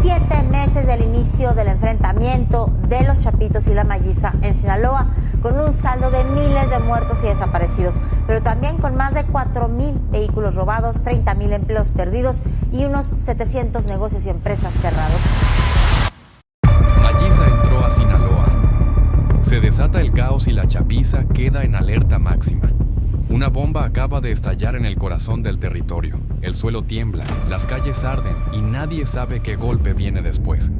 7 meses del inicio del enfrentamiento de los Chapitos y la Malliza en Sinaloa, con un saldo de miles de muertos y desaparecidos, pero también con más de 4,000 vehículos robados, 30,000 empleos perdidos y unos 700 negocios y empresas cerrados. Malliza entró a Sinaloa. Se desata el caos y la chapiza queda en alerta máxima. Una bomba acaba de estallar en el corazón del territorio. El suelo tiembla, las calles arden y nadie sabe qué golpe viene después.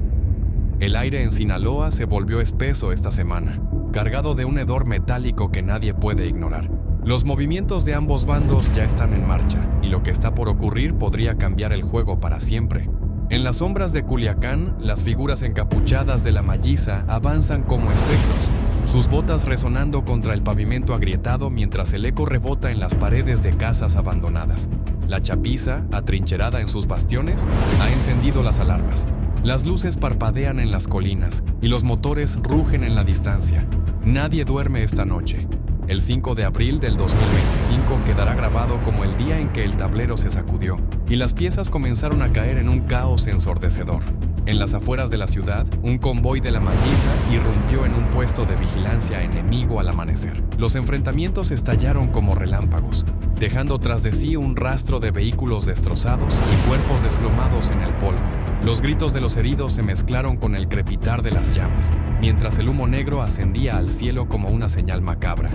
El aire en Sinaloa se volvió espeso esta semana, cargado de un hedor metálico que nadie puede ignorar. Los movimientos de ambos bandos ya están en marcha y lo que está por ocurrir podría cambiar el juego para siempre. En las sombras de Culiacán, las figuras encapuchadas de la Malliza avanzan como espectros, sus botas resonando contra el pavimento agrietado mientras el eco rebota en las paredes de casas abandonadas. La chapiza, atrincherada en sus bastiones, ha encendido las alarmas. Las luces parpadean en las colinas y los motores rugen en la distancia. Nadie duerme esta noche. El 5 de abril del 2025 quedará grabado como el día en que el tablero se sacudió y las piezas comenzaron a caer en un caos ensordecedor. En las afueras de la ciudad, un convoy de la Malliza irrumpió en un puesto de vigilancia enemigo al amanecer. Los enfrentamientos estallaron como relámpagos, dejando tras de sí un rastro de vehículos destrozados y cuerpos desplomados en el polvo. Los gritos de los heridos se mezclaron con el crepitar de las llamas, mientras el humo negro ascendía al cielo como una señal macabra.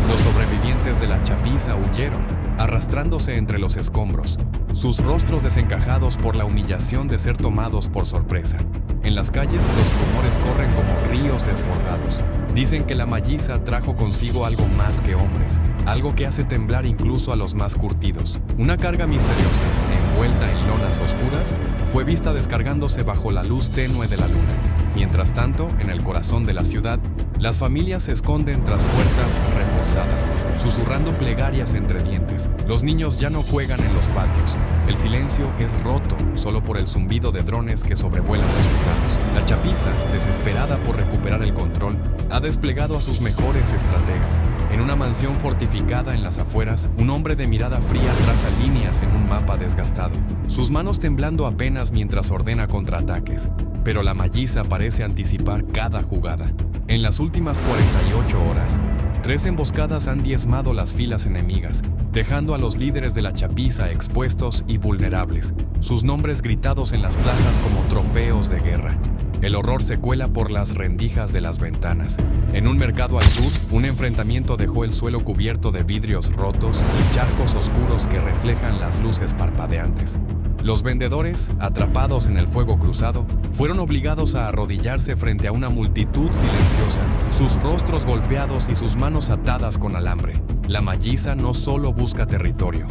Los sobrevivientes de la chapiza huyeron, arrastrándose entre los escombros, sus rostros desencajados por la humillación de ser tomados por sorpresa. En las calles, los rumores corren como ríos desbordados. Dicen que la Malliza trajo consigo algo más que hombres, algo que hace temblar incluso a los más curtidos. Una carga misteriosa, envuelta en lonas oscuras, fue vista descargándose bajo la luz tenue de la luna. Mientras tanto, en el corazón de la ciudad, las familias se esconden tras puertas reforzadas, susurrando plegarias entre dientes. Los niños ya no juegan en los patios. El silencio es roto solo por el zumbido de drones que sobrevuelan los tejados. La chapiza, desesperada por recuperar el control, ha desplegado a sus mejores estrategas. En una mansión fortificada en las afueras, un hombre de mirada fría traza líneas en un mapa desgastado, sus manos temblando apenas mientras ordena contraataques. Pero la Malliza parece anticipar cada jugada. En las últimas 48 horas, 3 emboscadas han diezmado las filas enemigas, dejando a los líderes de la chapiza expuestos y vulnerables, sus nombres gritados en las plazas como trofeos de guerra. El horror se cuela por las rendijas de las ventanas. En un mercado al sur, un enfrentamiento dejó el suelo cubierto de vidrios rotos y charcos oscuros que reflejan las luces parpadeantes. Los vendedores, atrapados en el fuego cruzado, fueron obligados a arrodillarse frente a una multitud silenciosa, sus rostros golpeados y sus manos atadas con alambre. La Malliza no solo busca territorio,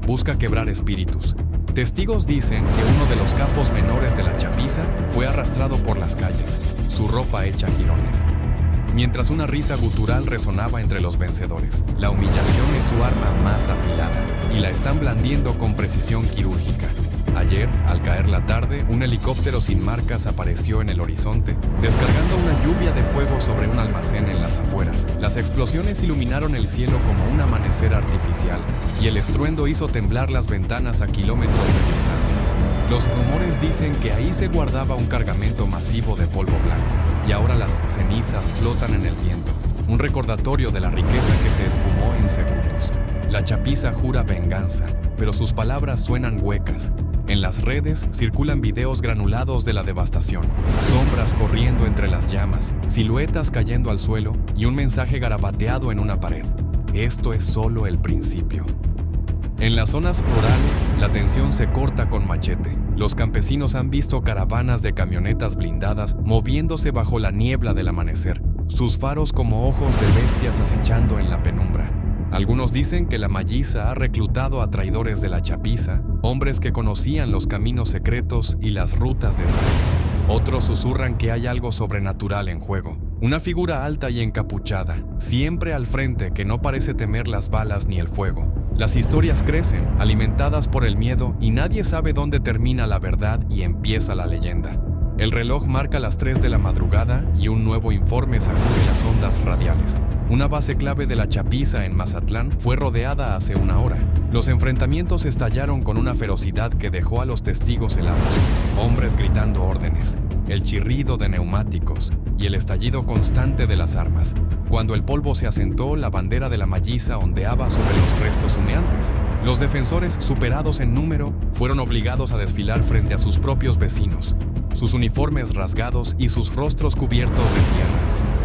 busca quebrar espíritus. Testigos dicen que uno de los capos menores de la chapiza fue arrastrado por las calles, su ropa hecha jirones. Mientras una risa gutural resonaba entre los vencedores, la humillación es su arma más afilada y la están blandiendo con precisión quirúrgica. Ayer, al caer la tarde, un helicóptero sin marcas apareció en el horizonte, descargando una lluvia de fuego sobre un almacén en las afueras. Las explosiones iluminaron el cielo como un amanecer artificial, y el estruendo hizo temblar las ventanas a kilómetros de distancia. Los rumores dicen que ahí se guardaba un cargamento masivo de polvo blanco, y ahora las cenizas flotan en el viento, un recordatorio de la riqueza que se esfumó en segundos. La chapiza jura venganza, pero sus palabras suenan huecas. En las redes circulan videos granulados de la devastación, sombras corriendo entre las llamas, siluetas cayendo al suelo y un mensaje garabateado en una pared. Esto es solo el principio. En las zonas rurales, la tensión se corta con machete. Los campesinos han visto caravanas de camionetas blindadas moviéndose bajo la niebla del amanecer, sus faros como ojos de bestias acechando en la penumbra. Algunos dicen que la Malliza ha reclutado a traidores de la chapiza, hombres que conocían los caminos secretos y las rutas de escape. Otros susurran que hay algo sobrenatural en juego. Una figura alta y encapuchada, siempre al frente, que no parece temer las balas ni el fuego. Las historias crecen, alimentadas por el miedo, y nadie sabe dónde termina la verdad y empieza la leyenda. El reloj marca las 3 de la madrugada y un nuevo informe sacude las ondas radiales. Una base clave de la Chapiza en Mazatlán fue rodeada hace una hora. Los enfrentamientos estallaron con una ferocidad que dejó a los testigos helados. Hombres gritando órdenes, el chirrido de neumáticos y el estallido constante de las armas. Cuando el polvo se asentó, la bandera de la Malliza ondeaba sobre los restos humeantes. Los defensores, superados en número, fueron obligados a desfilar frente a sus propios vecinos, sus uniformes rasgados y sus rostros cubiertos de tierra.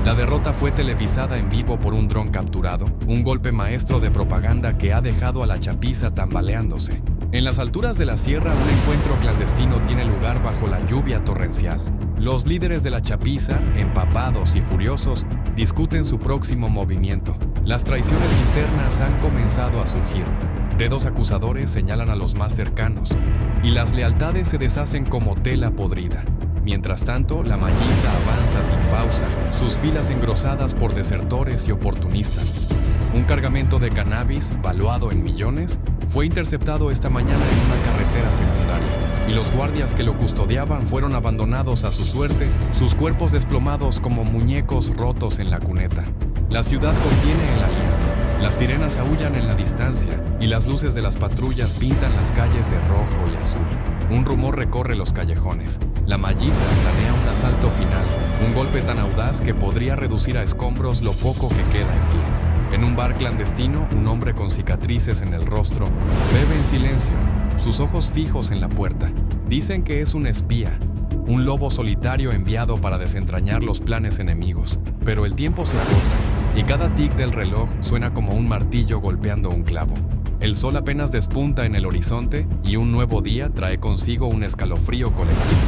La derrota fue televisada en vivo por un dron capturado, un golpe maestro de propaganda que ha dejado a la Chapiza tambaleándose. En las alturas de la sierra, un encuentro clandestino tiene lugar bajo la lluvia torrencial. Los líderes de la Chapiza, empapados y furiosos, discuten su próximo movimiento. Las traiciones internas han comenzado a surgir. Dedos acusadores señalan a los más cercanos, y las lealtades se deshacen como tela podrida. Mientras tanto, la Malliza avanza sin pausa, sus filas engrosadas por desertores y oportunistas. Un cargamento de cannabis, valuado en millones, fue interceptado esta mañana en una carretera secundaria, y los guardias que lo custodiaban fueron abandonados a su suerte, sus cuerpos desplomados como muñecos rotos en la cuneta. La ciudad contiene el aliento, las sirenas aúllan en la distancia, y las luces de las patrullas pintan las calles de rojo y azul. Un rumor recorre los callejones. La Malliza planea un asalto final, un golpe tan audaz que podría reducir a escombros lo poco que queda en pie. En un bar clandestino, un hombre con cicatrices en el rostro bebe en silencio, sus ojos fijos en la puerta. Dicen que es un espía, un lobo solitario enviado para desentrañar los planes enemigos. Pero el tiempo se agota, y cada tic del reloj suena como un martillo golpeando un clavo. El sol apenas despunta en el horizonte y un nuevo día trae consigo un escalofrío colectivo.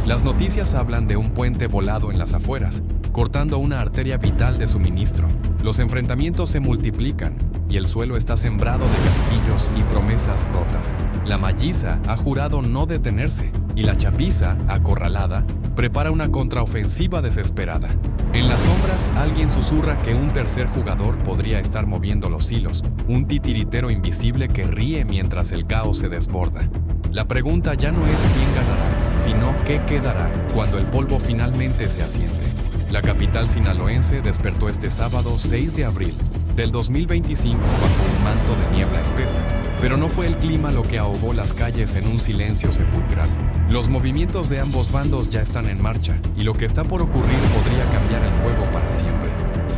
Las noticias hablan de un puente volado en las afueras, cortando una arteria vital de suministro. Los enfrentamientos se multiplican y el suelo está sembrado de casquillos y promesas rotas. La Malliza ha jurado no detenerse y la Chapiza, acorralada, prepara una contraofensiva desesperada. En las sombras, alguien susurra que un tercer jugador podría estar moviendo los hilos, un titiritero invisible que ríe mientras el caos se desborda. La pregunta ya no es quién ganará, sino qué quedará cuando el polvo finalmente se asiente. La capital sinaloense despertó este sábado 6 de abril del 2025 bajo un manto de niebla espesa, pero no fue el clima lo que ahogó las calles en un silencio sepulcral. Los movimientos de ambos bandos ya están en marcha y lo que está por ocurrir podría cambiar el juego para siempre.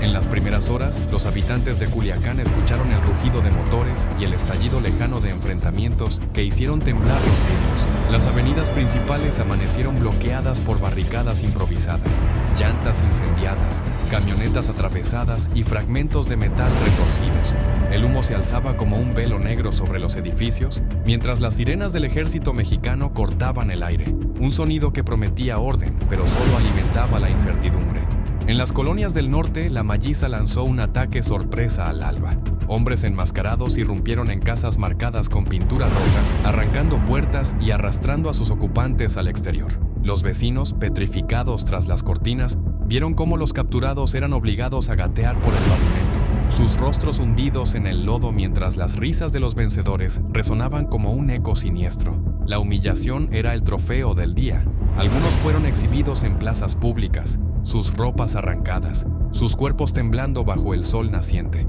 En las primeras horas, los habitantes de Culiacán escucharon el rugido de motores y el estallido lejano de enfrentamientos que hicieron temblar los vidrios. Las avenidas principales amanecieron bloqueadas por barricadas improvisadas, llantas incendiadas, camionetas atravesadas y fragmentos de metal retorcidos. El humo se alzaba como un velo negro sobre los edificios, mientras las sirenas del ejército mexicano cortaban el aire. Un sonido que prometía orden, pero solo alimentaba la incertidumbre. En las colonias del norte, la Malliza lanzó un ataque sorpresa al alba. Hombres enmascarados irrumpieron en casas marcadas con pintura roja, arrancando puertas y arrastrando a sus ocupantes al exterior. Los vecinos, petrificados tras las cortinas, vieron cómo los capturados eran obligados a gatear por el pavimento, sus rostros hundidos en el lodo mientras las risas de los vencedores resonaban como un eco siniestro. La humillación era el trofeo del día. Algunos fueron exhibidos en plazas públicas, sus ropas arrancadas, sus cuerpos temblando bajo el sol naciente.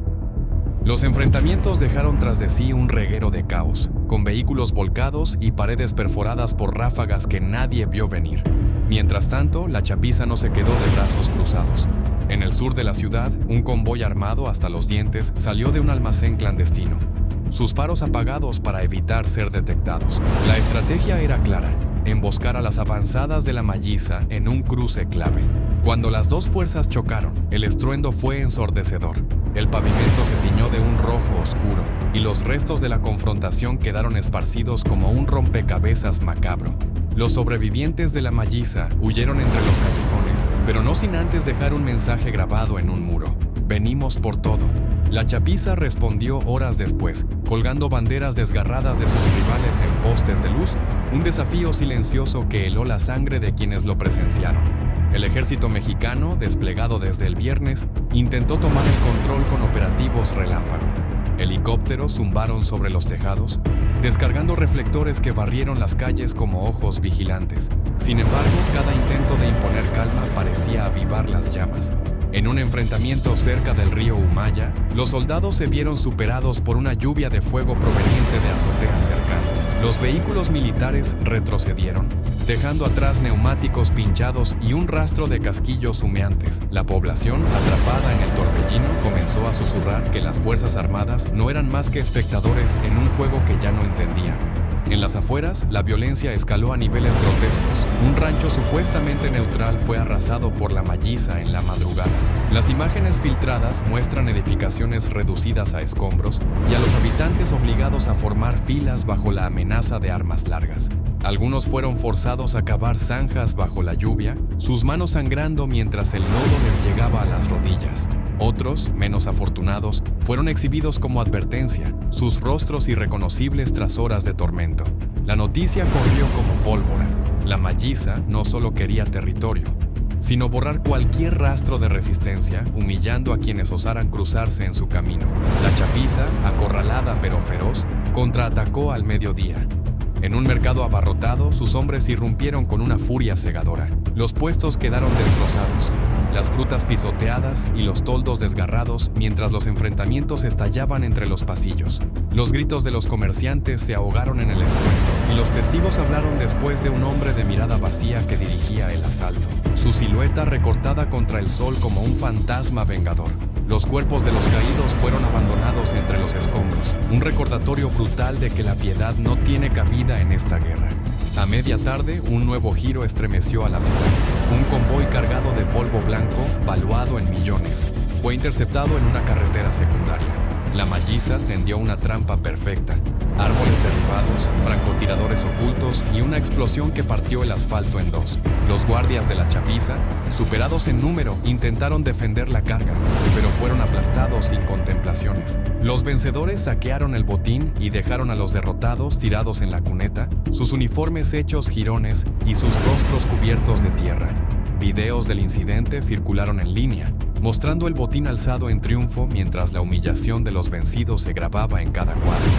Los enfrentamientos dejaron tras de sí un reguero de caos, con vehículos volcados y paredes perforadas por ráfagas que nadie vio venir. Mientras tanto, la Chapiza no se quedó de brazos cruzados. En el sur de la ciudad, un convoy armado hasta los dientes salió de un almacén clandestino, sus faros apagados para evitar ser detectados. La estrategia era clara: emboscar a las avanzadas de la Malliza en un cruce clave. Cuando las dos fuerzas chocaron, el estruendo fue ensordecedor. El pavimento se tiñó de un rojo oscuro y los restos de la confrontación quedaron esparcidos como un rompecabezas macabro. Los sobrevivientes de la Malliza huyeron entre los callejones, pero no sin antes dejar un mensaje grabado en un muro: venimos por todo. La Chapiza respondió horas después, colgando banderas desgarradas de sus rivales en postes de luz, un desafío silencioso que heló la sangre de quienes lo presenciaron. El ejército mexicano, desplegado desde el viernes, intentó tomar el control con operativos relámpago. Helicópteros zumbaron sobre los tejados, descargando reflectores que barrieron las calles como ojos vigilantes. Sin embargo, cada intento de imponer calma parecía avivar las llamas. En un enfrentamiento cerca del río Humaya, los soldados se vieron superados por una lluvia de fuego proveniente de azoteas cercanas. Los vehículos militares retrocedieron, dejando atrás neumáticos pinchados y un rastro de casquillos humeantes. La población, atrapada en el torbellino, comenzó a susurrar que las Fuerzas Armadas no eran más que espectadores en un juego que ya no entendían. En las afueras, la violencia escaló a niveles grotescos. Un rancho supuestamente neutral fue arrasado por la Malliza en la madrugada. Las imágenes filtradas muestran edificaciones reducidas a escombros y a los habitantes obligados a formar filas bajo la amenaza de armas largas. Algunos fueron forzados a cavar zanjas bajo la lluvia, sus manos sangrando mientras el lodo les llegaba a las rodillas. Otros, menos afortunados, fueron exhibidos como advertencia, sus rostros irreconocibles tras horas de tormento. La noticia corrió como pólvora. La Malliza no solo quería territorio, sino borrar cualquier rastro de resistencia, humillando a quienes osaran cruzarse en su camino. La Chapiza, acorralada pero feroz, contraatacó al mediodía. En un mercado abarrotado, sus hombres irrumpieron con una furia cegadora. Los puestos quedaron destrozados, las frutas pisoteadas y los toldos desgarrados mientras los enfrentamientos estallaban entre los pasillos. Los gritos de los comerciantes se ahogaron en el estruendo y los testigos hablaron después de un hombre de mirada vacía que dirigía el asalto, su silueta recortada contra el sol como un fantasma vengador. Los cuerpos de los caídos fueron abandonados entre los escombros, un recordatorio brutal de que la piedad no tiene cabida en esta guerra. A media tarde, un nuevo giro estremeció a la ciudad. Un convoy cargado de polvo blanco, valuado en millones, fue interceptado en una carretera secundaria. La Malliza tendió una trampa perfecta. Árboles derribados, francotiradores ocultos y una explosión que partió el asfalto en dos. Los guardias de la Chapiza, superados en número, intentaron defender la carga, pero fueron aplastados sin contemplaciones. Los vencedores saquearon el botín y dejaron a los derrotados tirados en la cuneta, sus uniformes hechos jirones y sus rostros cubiertos de tierra. Videos del incidente circularon en línea, mostrando el botín alzado en triunfo mientras la humillación de los vencidos se grababa en cada cuadro.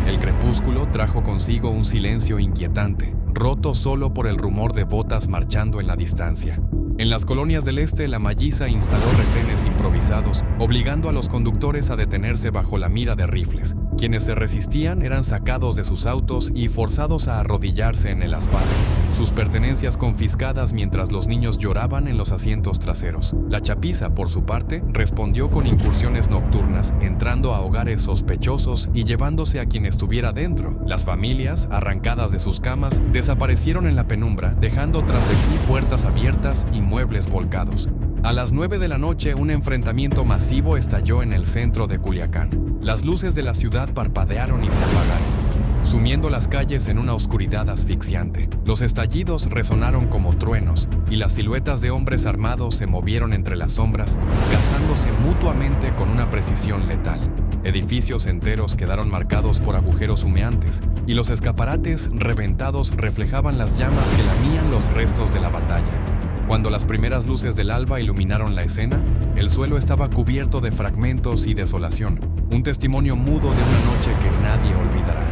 El crepúsculo trajo consigo un silencio inquietante, roto solo por el rumor de botas marchando en la distancia. En las colonias del este, la Malliza instaló retenes improvisados, obligando a los conductores a detenerse bajo la mira de rifles. Quienes se resistían eran sacados de sus autos y forzados a arrodillarse en el asfalto, sus pertenencias confiscadas mientras los niños lloraban en los asientos traseros. La Chapiza, por su parte, respondió con incursiones nocturnas, entrando a hogares sospechosos y llevándose a quien estuviera dentro. Las familias, arrancadas de sus camas, desaparecieron en la penumbra, dejando tras de sí puertas abiertas y muebles volcados. A las 9 de la noche, un enfrentamiento masivo estalló en el centro de Culiacán. Las luces de la ciudad parpadearon y se apagaron, sumiendo las calles en una oscuridad asfixiante. Los estallidos resonaron como truenos, y las siluetas de hombres armados se movieron entre las sombras, cazándose mutuamente con una precisión letal. Edificios enteros quedaron marcados por agujeros humeantes, y los escaparates reventados reflejaban las llamas que lamían los restos de la batalla. Cuando las primeras luces del alba iluminaron la escena, el suelo estaba cubierto de fragmentos y desolación, un testimonio mudo de una noche que nadie olvidará.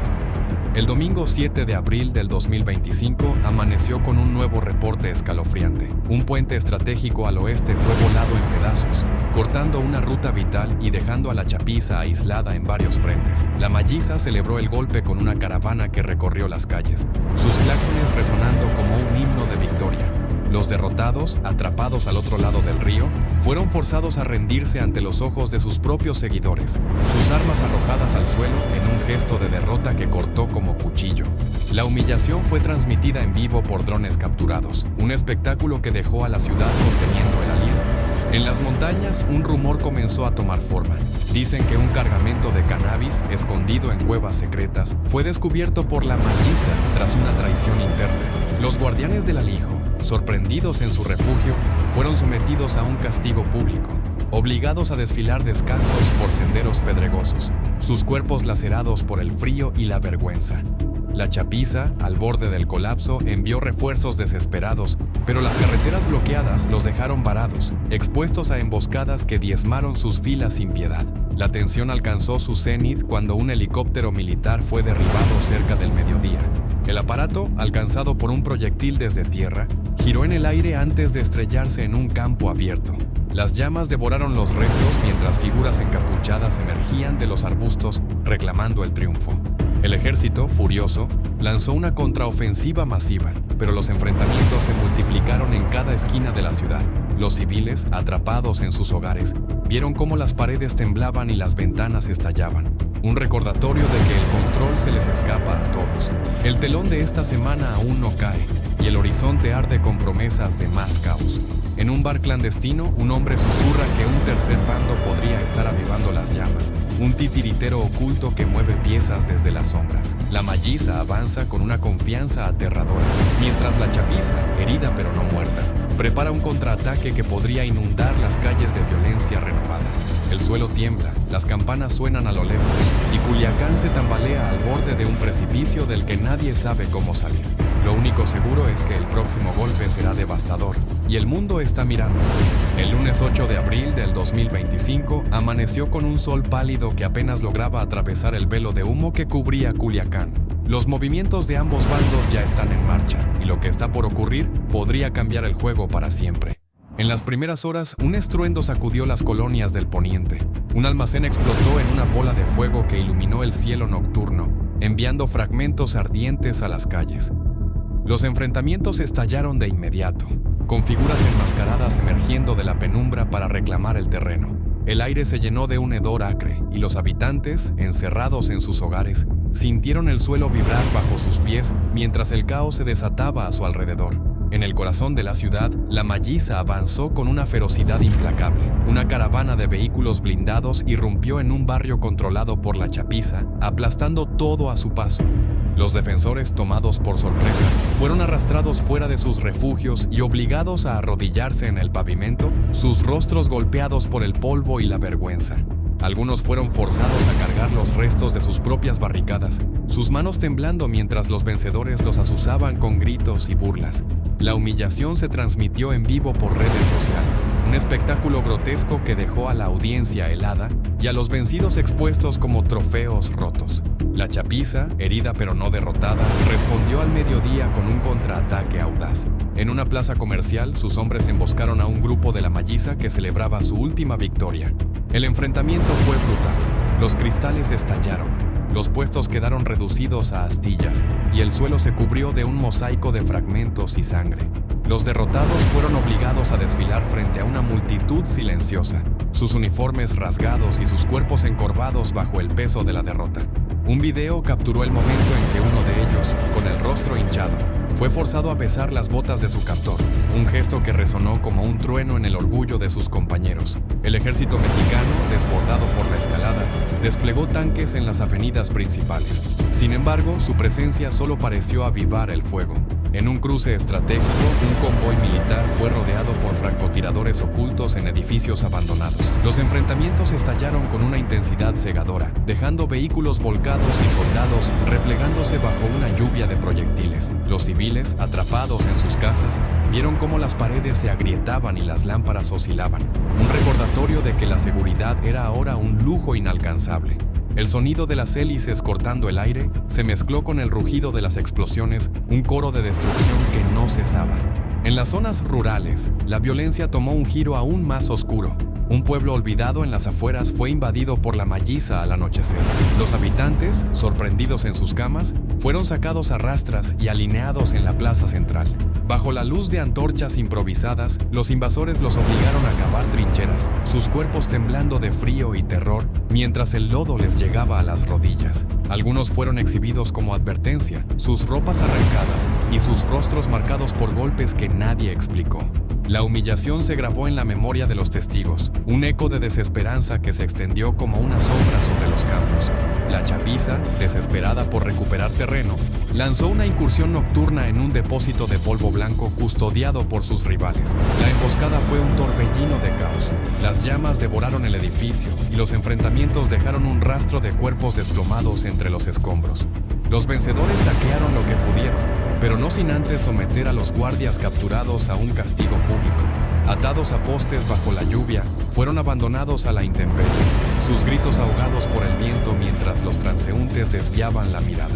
El domingo 7 de abril del 2025 amaneció con un nuevo reporte escalofriante. Un puente estratégico al oeste fue volado en pedazos, cortando una ruta vital y dejando a la Chapiza aislada en varios frentes. La Malliza celebró el golpe con una caravana que recorrió las calles, sus claxones resonando como un himno de victoria. Los derrotados, atrapados al otro lado del río, fueron forzados a rendirse ante los ojos de sus propios seguidores, sus armas arrojadas al suelo en un gesto de derrota que cortó como cuchillo. La humillación fue transmitida en vivo por drones capturados, un espectáculo que dejó a la ciudad conteniendo el aliento. En las montañas, un rumor comenzó a tomar forma. Dicen que un cargamento de cannabis, escondido en cuevas secretas, fue descubierto por la Malliza tras una traición interna. Los guardianes del alijo, sorprendidos en su refugio, fueron sometidos a un castigo público, obligados a desfilar descalzos por senderos pedregosos, sus cuerpos lacerados por el frío y la vergüenza. La Chapiza, al borde del colapso, envió refuerzos desesperados, pero las carreteras bloqueadas los dejaron varados, expuestos a emboscadas que diezmaron sus filas sin piedad. La tensión alcanzó su cenit cuando un helicóptero militar fue derribado cerca del mediodía. El aparato, alcanzado por un proyectil desde tierra, giró en el aire antes de estrellarse en un campo abierto. Las llamas devoraron los restos mientras figuras encapuchadas emergían de los arbustos reclamando el triunfo. El ejército, furioso, lanzó una contraofensiva masiva, pero los enfrentamientos se multiplicaron en cada esquina de la ciudad. Los civiles, atrapados en sus hogares, vieron cómo las paredes temblaban y las ventanas estallaban. Un recordatorio de que el control se les escapa a todos. El telón de esta semana aún no cae, y el horizonte arde con promesas de más caos. En un bar clandestino, un hombre susurra que un tercer bando podría estar avivando las llamas. Un titiritero oculto que mueve piezas desde las sombras. La Malliza avanza con una confianza aterradora, mientras la Chapiza, herida pero no muerta, prepara un contraataque que podría inundar las calles de violencia renovada. El suelo tiembla, las campanas suenan a lo lejos, y Culiacán se tambalea al borde de un precipicio del que nadie sabe cómo salir. Lo único seguro es que el próximo golpe será devastador, y el mundo está mirando. El lunes 8 de abril del 2025 amaneció con un sol pálido que apenas lograba atravesar el velo de humo que cubría Culiacán. Los movimientos de ambos bandos ya están en marcha, y lo que está por ocurrir podría cambiar el juego para siempre. En las primeras horas, un estruendo sacudió las colonias del poniente. Un almacén explotó en una bola de fuego que iluminó el cielo nocturno, enviando fragmentos ardientes a las calles. Los enfrentamientos estallaron de inmediato, con figuras enmascaradas emergiendo de la penumbra para reclamar el terreno. El aire se llenó de un hedor acre, y los habitantes, encerrados en sus hogares, sintieron el suelo vibrar bajo sus pies mientras el caos se desataba a su alrededor. En el corazón de la ciudad, la Malliza avanzó con una ferocidad implacable. Una caravana de vehículos blindados irrumpió en un barrio controlado por la Chapiza, aplastando todo a su paso. Los defensores, tomados por sorpresa, fueron arrastrados fuera de sus refugios y obligados a arrodillarse en el pavimento, sus rostros golpeados por el polvo y la vergüenza. Algunos fueron forzados a cargar los restos de sus propias barricadas, sus manos temblando mientras los vencedores los azuzaban con gritos y burlas. La humillación se transmitió en vivo por redes sociales, un espectáculo grotesco que dejó a la audiencia helada y a los vencidos expuestos como trofeos rotos. La Chapiza, herida pero no derrotada, respondió al mediodía con un contraataque audaz. En una plaza comercial, sus hombres emboscaron a un grupo de la Malliza que celebraba su última victoria. El enfrentamiento fue brutal. Los cristales estallaron, los puestos quedaron reducidos a astillas y el suelo se cubrió de un mosaico de fragmentos y sangre. Los derrotados fueron obligados a desfilar frente a una multitud silenciosa, sus uniformes rasgados y sus cuerpos encorvados bajo el peso de la derrota. Un video capturó el momento en que uno de ellos, con el rostro hinchado, fue forzado a besar las botas de su captor, un gesto que resonó como un trueno en el orgullo de sus compañeros. El ejército mexicano, desbordado por la escalada, desplegó tanques en las avenidas principales. Sin embargo, su presencia solo pareció avivar el fuego. En un cruce estratégico, un convoy militar fue rodeado por francotiradores ocultos en edificios abandonados. Los enfrentamientos estallaron con una intensidad cegadora, dejando vehículos volcados y soldados replegándose bajo una lluvia de proyectiles. Los civiles, atrapados en sus casas, vieron cómo las paredes se agrietaban y las lámparas oscilaban. Un recordatorio de que la seguridad era ahora un lujo inalcanzable. El sonido de las hélices cortando el aire se mezcló con el rugido de las explosiones, un coro de destrucción que no cesaba. En las zonas rurales, la violencia tomó un giro aún más oscuro. Un pueblo olvidado en las afueras fue invadido por la Malliza al anochecer. Los habitantes, sorprendidos en sus camas, fueron sacados a rastras y alineados en la plaza central. Bajo la luz de antorchas improvisadas, los invasores los obligaron a cavar trincheras, sus cuerpos temblando de frío y terror, mientras el lodo les llegaba a las rodillas. Algunos fueron exhibidos como advertencia, sus ropas arrancadas y sus rostros marcados por golpes que nadie explicó. La humillación se grabó en la memoria de los testigos, un eco de desesperanza que se extendió como una sombra sobre los campos. La Chapiza, desesperada por recuperar terreno, lanzó una incursión nocturna en un depósito de polvo blanco custodiado por sus rivales. La emboscada fue un torbellino de caos. Las llamas devoraron el edificio y los enfrentamientos dejaron un rastro de cuerpos desplomados entre los escombros. Los vencedores saquearon lo que pudieron, pero no sin antes someter a los guardias capturados a un castigo público. Atados a postes bajo la lluvia, fueron abandonados a la intemperie, sus gritos ahogados por el viento mientras los transeúntes desviaban la mirada.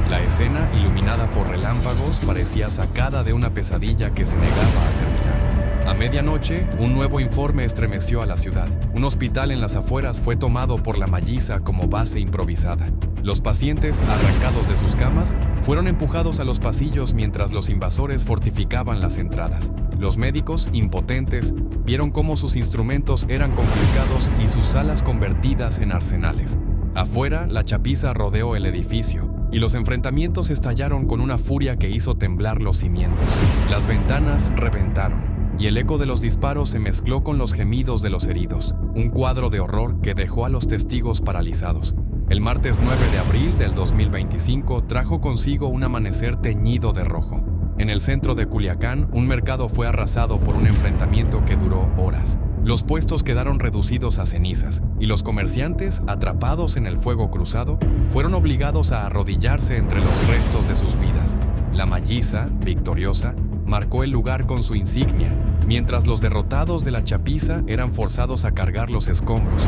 La escena, iluminada por relámpagos, parecía sacada de una pesadilla que se negaba a terminar. A medianoche, un nuevo informe estremeció a la ciudad. Un hospital en las afueras fue tomado por la Malliza como base improvisada. Los pacientes, arrancados de sus camas, fueron empujados a los pasillos mientras los invasores fortificaban las entradas. Los médicos, impotentes, vieron cómo sus instrumentos eran confiscados y sus salas convertidas en arsenales. Afuera, la chapiza rodeó el edificio y los enfrentamientos estallaron con una furia que hizo temblar los cimientos. Las ventanas reventaron y el eco de los disparos se mezcló con los gemidos de los heridos, un cuadro de horror que dejó a los testigos paralizados. El martes 9 de abril del 2025 trajo consigo un amanecer teñido de rojo. En el centro de Culiacán, un mercado fue arrasado por un enfrentamiento que duró horas. Los puestos quedaron reducidos a cenizas y los comerciantes, atrapados en el fuego cruzado, fueron obligados a arrodillarse entre los restos de sus vidas. La Malliza, victoriosa, marcó el lugar con su insignia, mientras los derrotados de la chapiza eran forzados a cargar los escombros,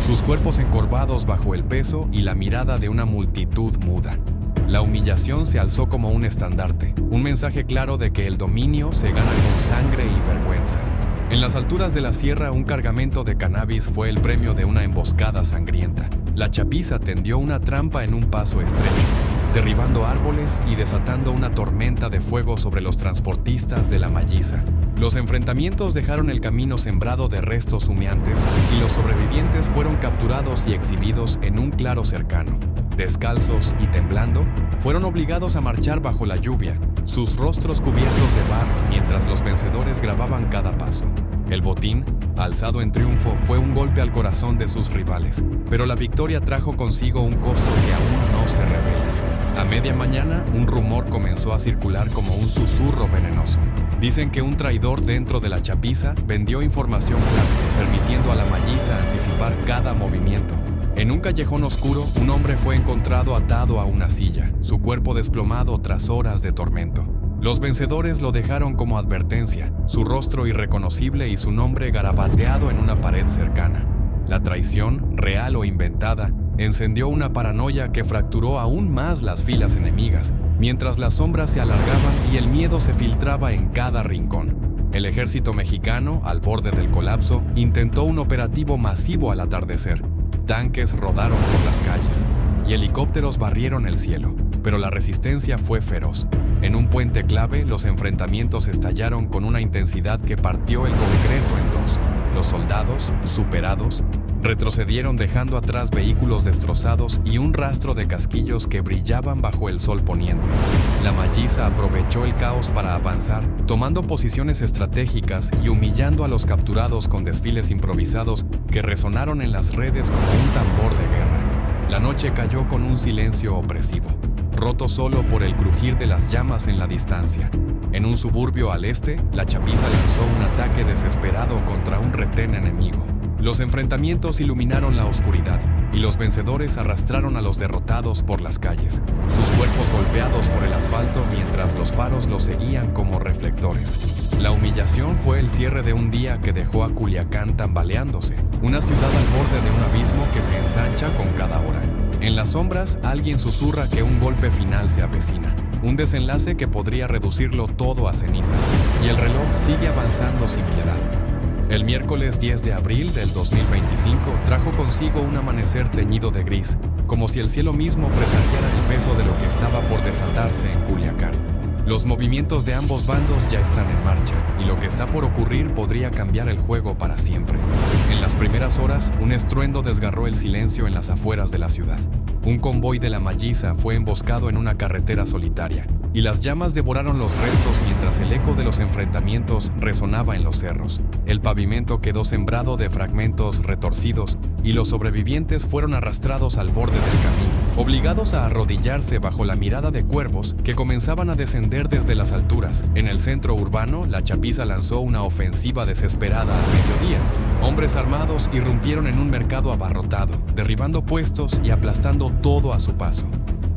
sus cuerpos encorvados bajo el peso y la mirada de una multitud muda. La humillación se alzó como un estandarte, un mensaje claro de que el dominio se gana con sangre y vergüenza. En las alturas de la sierra, un cargamento de cannabis fue el premio de una emboscada sangrienta. La chapiza tendió una trampa en un paso estrecho, derribando árboles y desatando una tormenta de fuego sobre los transportistas de la Malliza. Los enfrentamientos dejaron el camino sembrado de restos humeantes y los sobrevivientes fueron capturados y exhibidos en un claro cercano. Descalzos y temblando, fueron obligados a marchar bajo la lluvia, sus rostros cubiertos de barro mientras los vencedores grababan cada paso. El botín, alzado en triunfo, fue un golpe al corazón de sus rivales, pero la victoria trajo consigo un costo que aún no se revela. A media mañana, un rumor comenzó a circular como un susurro venenoso. Dicen que un traidor dentro de la chapiza vendió información clave, permitiendo a la Malliza anticipar cada movimiento. En un callejón oscuro, un hombre fue encontrado atado a una silla, su cuerpo desplomado tras horas de tormento. Los vencedores lo dejaron como advertencia, su rostro irreconocible y su nombre garabateado en una pared cercana. La traición, real o inventada, encendió una paranoia que fracturó aún más las filas enemigas, mientras las sombras se alargaban y el miedo se filtraba en cada rincón. El ejército mexicano, al borde del colapso, intentó un operativo masivo al atardecer. Tanques rodaron por las calles y helicópteros barrieron el cielo, pero la resistencia fue feroz. En un puente clave, los enfrentamientos estallaron con una intensidad que partió el concreto en dos. Los soldados, superados, retrocedieron dejando atrás vehículos destrozados y un rastro de casquillos que brillaban bajo el sol poniente. La Malliza aprovechó el caos para avanzar, tomando posiciones estratégicas y humillando a los capturados con desfiles improvisados que resonaron en las redes como un tambor de guerra. La noche cayó con un silencio opresivo, roto solo por el crujir de las llamas en la distancia. En un suburbio al este, la chapiza lanzó un ataque desesperado contra un retén enemigo. Los enfrentamientos iluminaron la oscuridad y los vencedores arrastraron a los derrotados por las calles, sus cuerpos golpeados por el asfalto mientras los faros los seguían como reflectores. La humillación fue el cierre de un día que dejó a Culiacán tambaleándose, una ciudad al borde de un abismo que se ensancha con cada hora. En las sombras, alguien susurra que un golpe final se avecina, un desenlace que podría reducirlo todo a cenizas, y el reloj sigue avanzando sin piedad. El miércoles 10 de abril del 2025 trajo consigo un amanecer teñido de gris, como si el cielo mismo presagiara el peso de lo que estaba por desatarse en Culiacán. Los movimientos de ambos bandos ya están en marcha, y lo que está por ocurrir podría cambiar el juego para siempre. En las primeras horas, un estruendo desgarró el silencio en las afueras de la ciudad. Un convoy de la Malliza fue emboscado en una carretera solitaria, y las llamas devoraron los restos mientras el eco de los enfrentamientos resonaba en los cerros. El pavimento quedó sembrado de fragmentos retorcidos y los sobrevivientes fueron arrastrados al borde del camino, obligados a arrodillarse bajo la mirada de cuervos que comenzaban a descender desde las alturas. En el centro urbano, la chapiza lanzó una ofensiva desesperada al mediodía. Hombres armados irrumpieron en un mercado abarrotado, derribando puestos y aplastando todo a su paso.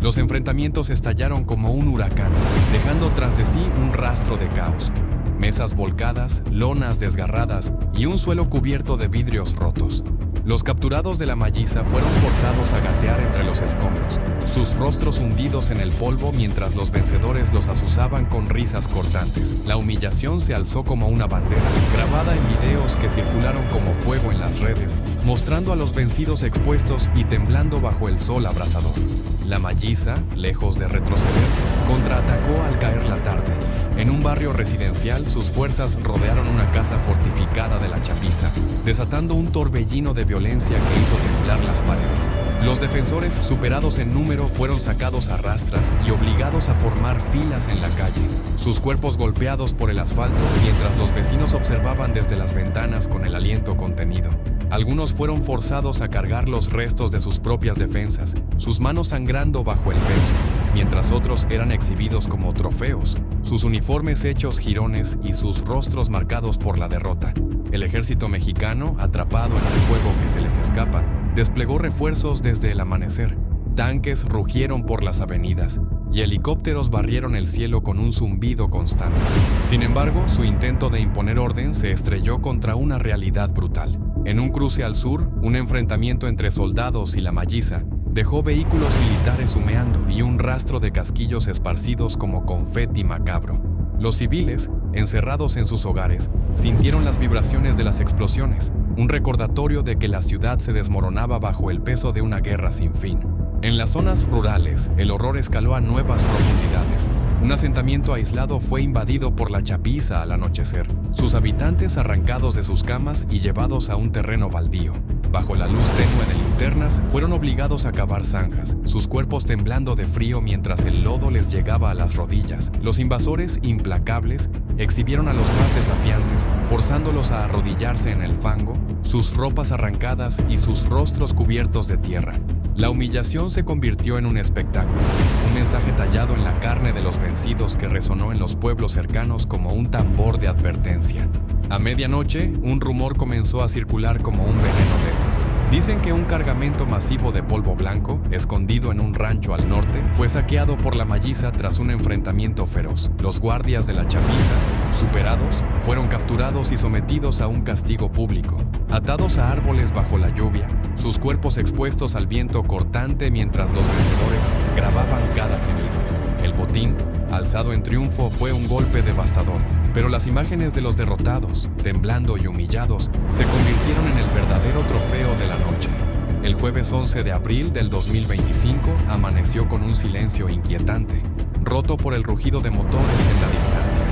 Los enfrentamientos estallaron como un huracán, dejando tras de sí un rastro de caos. Mesas volcadas, lonas desgarradas y un suelo cubierto de vidrios rotos. Los capturados de la Malliza fueron forzados a gatear entre los escombros, sus rostros hundidos en el polvo mientras los vencedores los azuzaban con risas cortantes. La humillación se alzó como una bandera, grabada en videos que circularon como fuego en las redes, mostrando a los vencidos expuestos y temblando bajo el sol abrasador. La Malliza, lejos de retroceder, contraatacó al caer la tarde. En un barrio residencial, sus fuerzas rodearon una casa fortificada de la Chapiza, desatando un torbellino de violencia que hizo temblar las paredes. Los defensores, superados en número, fueron sacados a rastras y obligados a formar filas en la calle, sus cuerpos golpeados por el asfalto mientras los vecinos observaban desde las ventanas con el aliento contenido. Algunos fueron forzados a cargar los restos de sus propias defensas, sus manos sangrando bajo el peso, mientras otros eran exhibidos como trofeos, sus uniformes hechos jirones y sus rostros marcados por la derrota. El ejército mexicano, atrapado en el fuego que se les escapa, desplegó refuerzos desde el amanecer. Tanques rugieron por las avenidas y helicópteros barrieron el cielo con un zumbido constante. Sin embargo, su intento de imponer orden se estrelló contra una realidad brutal. En un cruce al sur, un enfrentamiento entre soldados y la Malliza dejó vehículos militares humeando y un rastro de casquillos esparcidos como confeti macabro. Los civiles, encerrados en sus hogares, sintieron las vibraciones de las explosiones, un recordatorio de que la ciudad se desmoronaba bajo el peso de una guerra sin fin. En las zonas rurales, el horror escaló a nuevas profundidades. Un asentamiento aislado fue invadido por la Chapiza al anochecer, sus habitantes arrancados de sus camas y llevados a un terreno baldío. Bajo la luz tenue de linternas, fueron obligados a cavar zanjas, sus cuerpos temblando de frío mientras el lodo les llegaba a las rodillas. Los invasores, implacables, exhibieron a los más desafiantes, forzándolos a arrodillarse en el fango, sus ropas arrancadas y sus rostros cubiertos de tierra. La humillación se convirtió en un espectáculo, un mensaje tallado en la carne de los vencidos que resonó en los pueblos cercanos como un tambor de advertencia. A medianoche, un rumor comenzó a circular como un veneno lento. Dicen que un cargamento masivo de polvo blanco, escondido en un rancho al norte, fue saqueado por la Malliza tras un enfrentamiento feroz. Los guardias de la Chapiza, superados, fueron capturados y sometidos a un castigo público, atados a árboles bajo la lluvia, sus cuerpos expuestos al viento cortante mientras los vencedores grababan cada gemido. El botín, alzado en triunfo, fue un golpe devastador, pero las imágenes de los derrotados, temblando y humillados, se convirtieron en el verdadero trofeo de la noche. El jueves 11 de abril del 2025 amaneció con un silencio inquietante, roto por el rugido de motores en la distancia.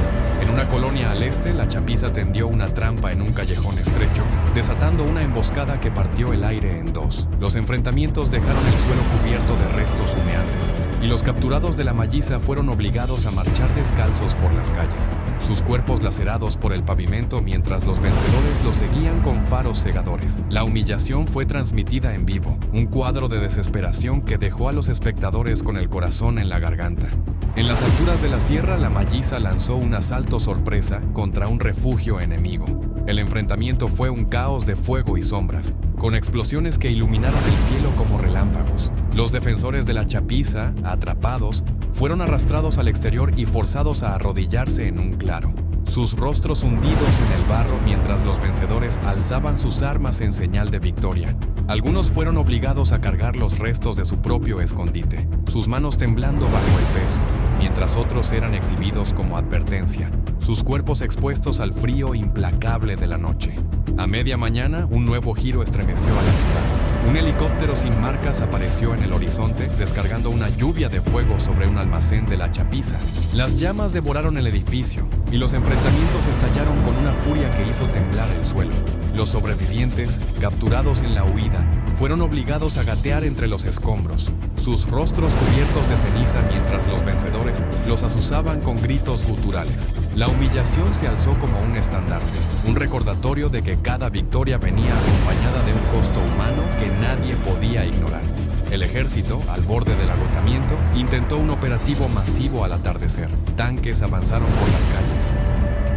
En una colonia al este, la Chapiza tendió una trampa en un callejón estrecho, desatando una emboscada que partió el aire en dos. Los enfrentamientos dejaron el suelo cubierto de restos humeantes, y los capturados de la Malliza fueron obligados a marchar descalzos por las calles, sus cuerpos lacerados por el pavimento mientras los vencedores los seguían con faros cegadores. La humillación fue transmitida en vivo, un cuadro de desesperación que dejó a los espectadores con el corazón en la garganta. En las alturas de la sierra, la Malliza lanzó un asalto sorpresa contra un refugio enemigo. El enfrentamiento fue un caos de fuego y sombras, con explosiones que iluminaron el cielo como relámpagos. Los defensores de la Chapiza, atrapados, fueron arrastrados al exterior y forzados a arrodillarse en un claro, sus rostros hundidos en el barro mientras los vencedores alzaban sus armas en señal de victoria. Algunos fueron obligados a cargar los restos de su propio escondite, sus manos temblando bajo el peso, mientras otros eran exhibidos como advertencia, sus cuerpos expuestos al frío implacable de la noche. A media mañana, un nuevo giro estremeció a la ciudad. Un helicóptero sin marcas apareció en el horizonte, descargando una lluvia de fuego sobre un almacén de la Chapiza. Las llamas devoraron el edificio, y los enfrentamientos estallaron con una furia que hizo temblar el suelo. Los sobrevivientes, capturados en la huida, fueron obligados a gatear entre los escombros, sus rostros cubiertos de ceniza mientras los vencedores los azuzaban con gritos guturales. La humillación se alzó como un estandarte, un recordatorio de que cada victoria venía acompañada de un costo humano que nadie podía ignorar. El ejército, al borde del agotamiento, intentó un operativo masivo al atardecer. Tanques avanzaron por las calles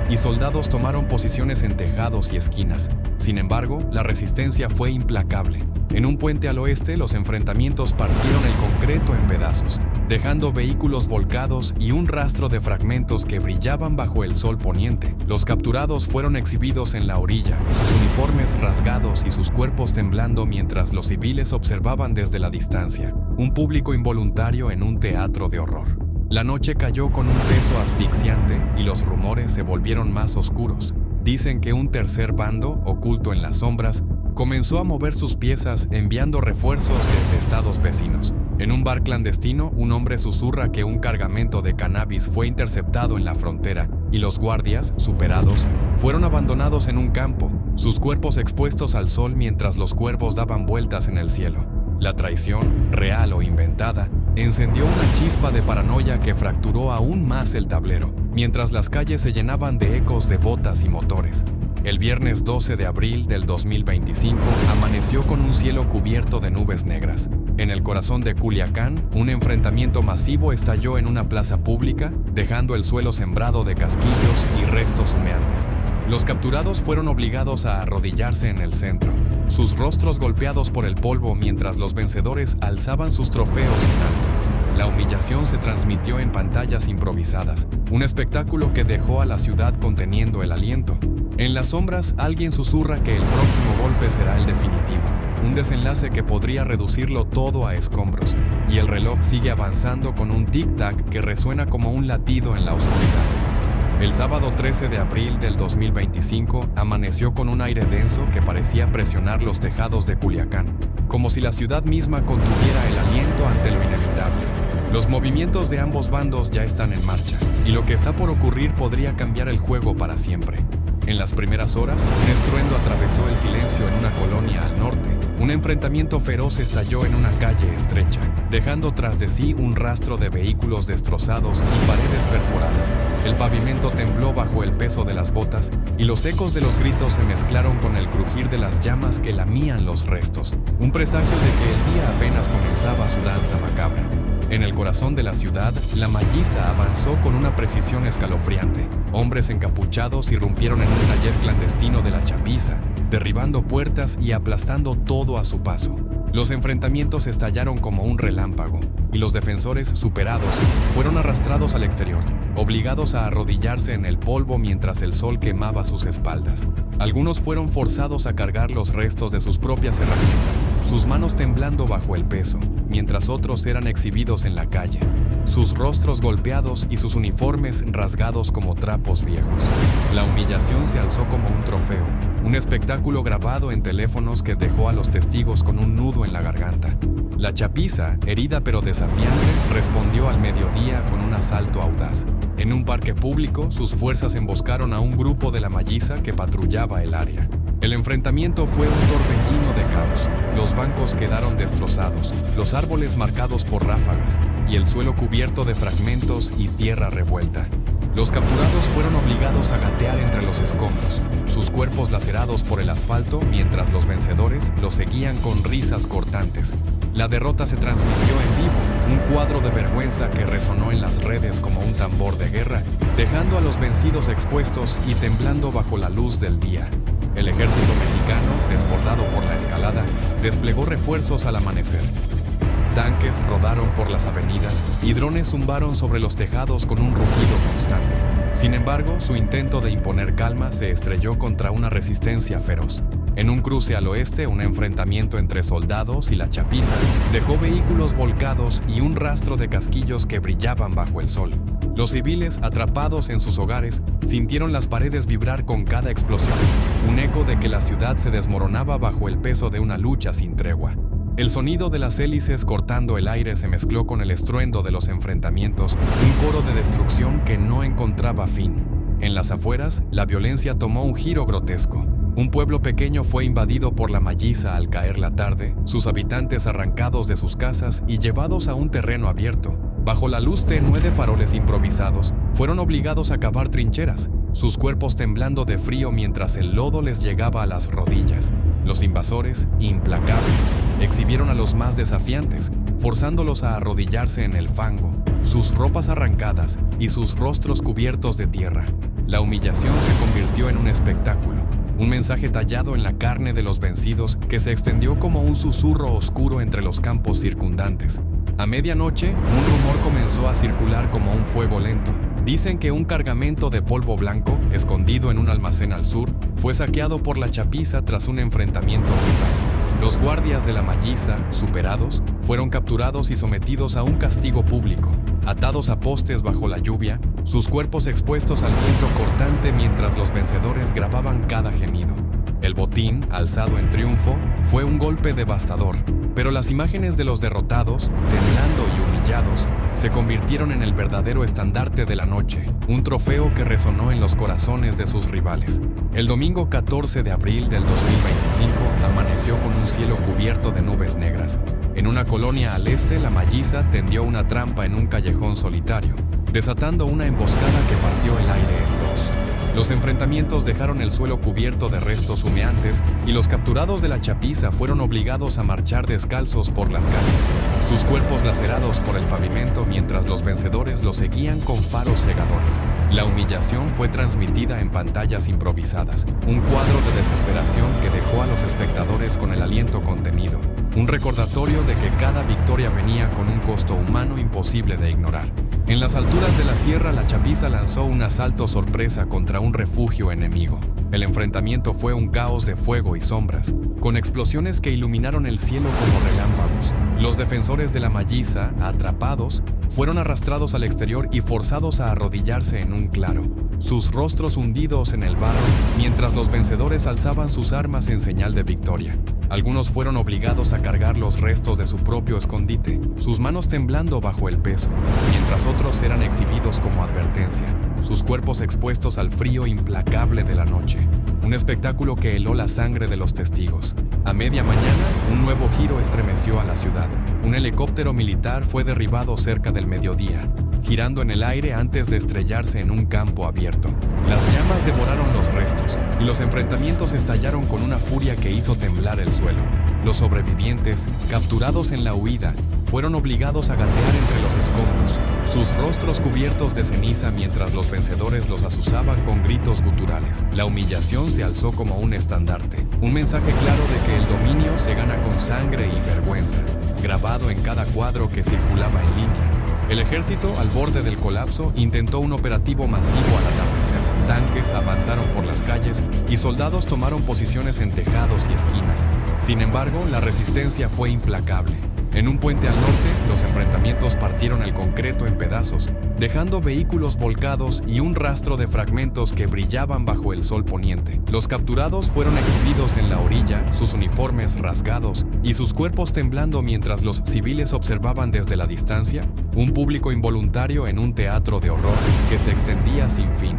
y soldados tomaron posiciones en tejados y esquinas. Sin embargo, la resistencia fue implacable. En un puente al oeste, los enfrentamientos partieron el concreto en pedazos. dejando vehículos volcados y un rastro de fragmentos que brillaban bajo el sol poniente. Los capturados fueron exhibidos en la orilla, sus uniformes rasgados y sus cuerpos temblando mientras los civiles observaban desde la distancia. Un público involuntario en un teatro de horror. La noche cayó con un peso asfixiante y los rumores se volvieron más oscuros. Dicen que un tercer bando, oculto en las sombras, comenzó a mover sus piezas enviando refuerzos desde estados vecinos. En un bar clandestino, un hombre susurra que un cargamento de cannabis fue interceptado en la frontera y los guardias, superados, fueron abandonados en un campo, sus cuerpos expuestos al sol mientras los cuervos daban vueltas en el cielo. La traición, real o inventada, encendió una chispa de paranoia que fracturó aún más el tablero, mientras las calles se llenaban de ecos de botas y motores. El viernes 12 de abril del 2025 amaneció con un cielo cubierto de nubes negras. En el corazón de Culiacán, un enfrentamiento masivo estalló en una plaza pública, dejando el suelo sembrado de casquillos y restos humeantes. Los capturados fueron obligados a arrodillarse en el centro, sus rostros golpeados por el polvo mientras los vencedores alzaban sus trofeos en alto. La humillación se transmitió en pantallas improvisadas, un espectáculo que dejó a la ciudad conteniendo el aliento. En las sombras, alguien susurra que el próximo golpe será el definitivo, un desenlace que podría reducirlo todo a escombros, y el reloj sigue avanzando con un tic-tac que resuena como un latido en la oscuridad. El sábado 13 de abril del 2025 amaneció con un aire denso que parecía presionar los tejados de Culiacán, como si la ciudad misma contuviera el aliento ante lo inevitable. Los movimientos de ambos bandos ya están en marcha, y lo que está por ocurrir podría cambiar el juego para siempre. En las primeras horas, un estruendo atravesó el silencio en una colonia al norte. Un enfrentamiento feroz estalló en una calle estrecha, dejando tras de sí un rastro de vehículos destrozados y paredes perforadas. El pavimento tembló bajo el peso de las botas y los ecos de los gritos se mezclaron con el crujir de las llamas que lamían los restos, un presagio de que el día apenas comenzaba su danza macabra. En el corazón de la ciudad, la Malliza avanzó con una precisión escalofriante. Hombres encapuchados irrumpieron en un taller clandestino de la Chapiza, derribando puertas y aplastando todo a su paso. Los enfrentamientos estallaron como un relámpago, y los defensores, superados, fueron arrastrados al exterior, obligados a arrodillarse en el polvo mientras el sol quemaba sus espaldas. Algunos fueron forzados a cargar los restos de sus propias herramientas, sus manos temblando bajo el peso, mientras otros eran exhibidos en la calle, sus rostros golpeados y sus uniformes rasgados como trapos viejos. La humillación se alzó como un trofeo, un espectáculo grabado en teléfonos que dejó a los testigos con un nudo en la garganta. La Chapiza, herida pero desafiante, respondió al mediodía con un asalto audaz. En un parque público, sus fuerzas emboscaron a un grupo de la Malliza que patrullaba el área. El enfrentamiento fue un torbellino de caos. Los bancos quedaron destrozados, los árboles marcados por ráfagas y el suelo cubierto de fragmentos y tierra revuelta. Los capturados fueron obligados a gatear entre los escombros, sus cuerpos lacerados por el asfalto, mientras los vencedores los seguían con risas cortantes. La derrota se transmitió en vivo, un cuadro de vergüenza que resonó en las redes como un tambor de guerra, dejando a los vencidos expuestos y temblando bajo la luz del día. El ejército mexicano, desbordado por la escalada, desplegó refuerzos al amanecer. Tanques rodaron por las avenidas y drones zumbaron sobre los tejados con un rugido constante. Sin embargo, su intento de imponer calma se estrelló contra una resistencia feroz. En un cruce al oeste, un enfrentamiento entre soldados y la Chapiza dejó vehículos volcados y un rastro de casquillos que brillaban bajo el sol. Los civiles, atrapados en sus hogares, sintieron las paredes vibrar con cada explosión, un eco de que la ciudad se desmoronaba bajo el peso de una lucha sin tregua. El sonido de las hélices cortando el aire se mezcló con el estruendo de los enfrentamientos, un coro de destrucción que no encontraba fin. En las afueras, la violencia tomó un giro grotesco. Un pueblo pequeño fue invadido por la Malliza al caer la tarde, sus habitantes arrancados de sus casas y llevados a un terreno abierto. Bajo la luz tenue de faroles improvisados, fueron obligados a cavar trincheras, sus cuerpos temblando de frío mientras el lodo les llegaba a las rodillas. Los invasores, implacables, exhibieron a los más desafiantes, forzándolos a arrodillarse en el fango, sus ropas arrancadas y sus rostros cubiertos de tierra. La humillación se convirtió en un espectáculo, un mensaje tallado en la carne de los vencidos que se extendió como un susurro oscuro entre los campos circundantes. A medianoche, un rumor comenzó a circular como un fuego lento. Dicen que un cargamento de polvo blanco, escondido en un almacén al sur, fue saqueado por la chapiza tras un enfrentamiento brutal. Los guardias de la Malliza, superados, fueron capturados y sometidos a un castigo público, atados a postes bajo la lluvia, sus cuerpos expuestos al viento cortante mientras los vencedores grababan cada gemido. El botín, alzado en triunfo, fue un golpe devastador, pero las imágenes de los derrotados, temblando y humillados, se convirtieron en el verdadero estandarte de la noche, un trofeo que resonó en los corazones de sus rivales. El domingo 14 de abril del 2025 amaneció con un cielo cubierto de nubes negras. En una colonia al este, la Malliza tendió una trampa en un callejón solitario, desatando una emboscada que partió el aire en dos. Los enfrentamientos dejaron el suelo cubierto de restos humeantes y los capturados de la chapiza fueron obligados a marchar descalzos por las calles, sus cuerpos lacerados por el pavimento mientras los vencedores los seguían con faros cegadores. La humillación fue transmitida en pantallas improvisadas, un cuadro de desesperación que dejó a los espectadores con el aliento contenido, un recordatorio de que cada victoria venía con un costo humano imposible de ignorar. En las alturas de la sierra, la chapiza lanzó un asalto sorpresa contra un refugio enemigo. El enfrentamiento fue un caos de fuego y sombras, con explosiones que iluminaron el cielo como relámpagos. Los defensores de la Malliza, atrapados, fueron arrastrados al exterior y forzados a arrodillarse en un claro, sus rostros hundidos en el barro, mientras los vencedores alzaban sus armas en señal de victoria. Algunos fueron obligados a cargar los restos de su propio escondite, sus manos temblando bajo el peso, mientras otros eran exhibidos como advertencia, sus cuerpos expuestos al frío implacable de la noche. Un espectáculo que heló la sangre de los testigos. A media mañana, un nuevo giro estremeció a la ciudad. Un helicóptero militar fue derribado cerca del mediodía, girando en el aire antes de estrellarse en un campo abierto. Las llamas devoraron los restos y los enfrentamientos estallaron con una furia que hizo temblar el suelo. Los sobrevivientes, capturados en la huida, fueron obligados a gatear entre los escombros, sus rostros cubiertos de ceniza mientras los vencedores los azuzaban con gritos guturales. La humillación se alzó como un estandarte, un mensaje claro de que el dominio se gana con sangre y vergüenza, grabado en cada cuadro que circulaba en línea. El ejército, al borde del colapso, intentó un operativo masivo al atardecer. Tanques avanzaron por las calles y soldados tomaron posiciones en tejados y esquinas. Sin embargo, la resistencia fue implacable. En un puente al norte, los enfrentamientos partieron el concreto en pedazos, dejando vehículos volcados y un rastro de fragmentos que brillaban bajo el sol poniente. Los capturados fueron exhibidos en la orilla, sus uniformes rasgados y sus cuerpos temblando mientras los civiles observaban desde la distancia, un público involuntario en un teatro de horror que se extendía sin fin.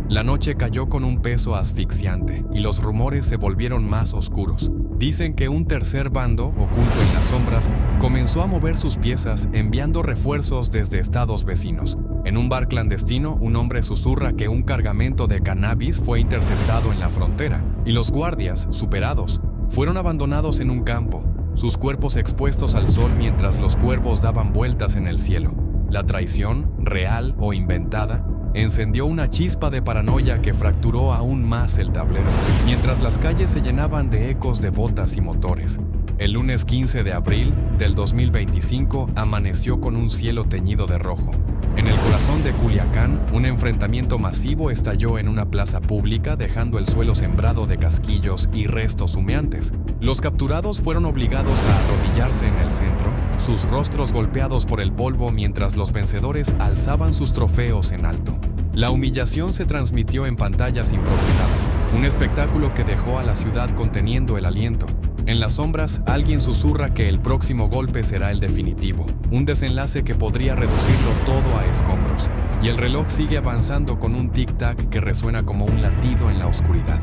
La noche cayó con un peso asfixiante y los rumores se volvieron más oscuros. Dicen que un tercer bando, oculto en las sombras, comenzó a mover sus piezas enviando refuerzos desde estados vecinos. En un bar clandestino, un hombre susurra que un cargamento de cannabis fue interceptado en la frontera y los guardias, superados, fueron abandonados en un campo, sus cuerpos expuestos al sol mientras los cuervos daban vueltas en el cielo. La traición, real o inventada, encendió una chispa de paranoia que fracturó aún más el tablero, mientras las calles se llenaban de ecos de botas y motores. El lunes 15 de abril del 2025 amaneció con un cielo teñido de rojo. En el corazón de Culiacán, un enfrentamiento masivo estalló en una plaza pública, dejando el suelo sembrado de casquillos y restos humeantes. Los capturados fueron obligados a arrodillarse en el centro, sus rostros golpeados por el polvo mientras los vencedores alzaban sus trofeos en alto. La humillación se transmitió en pantallas improvisadas, un espectáculo que dejó a la ciudad conteniendo el aliento. En las sombras, alguien susurra que el próximo golpe será el definitivo, un desenlace que podría reducirlo todo a escombros. Y el reloj sigue avanzando con un tic-tac que resuena como un latido en la oscuridad.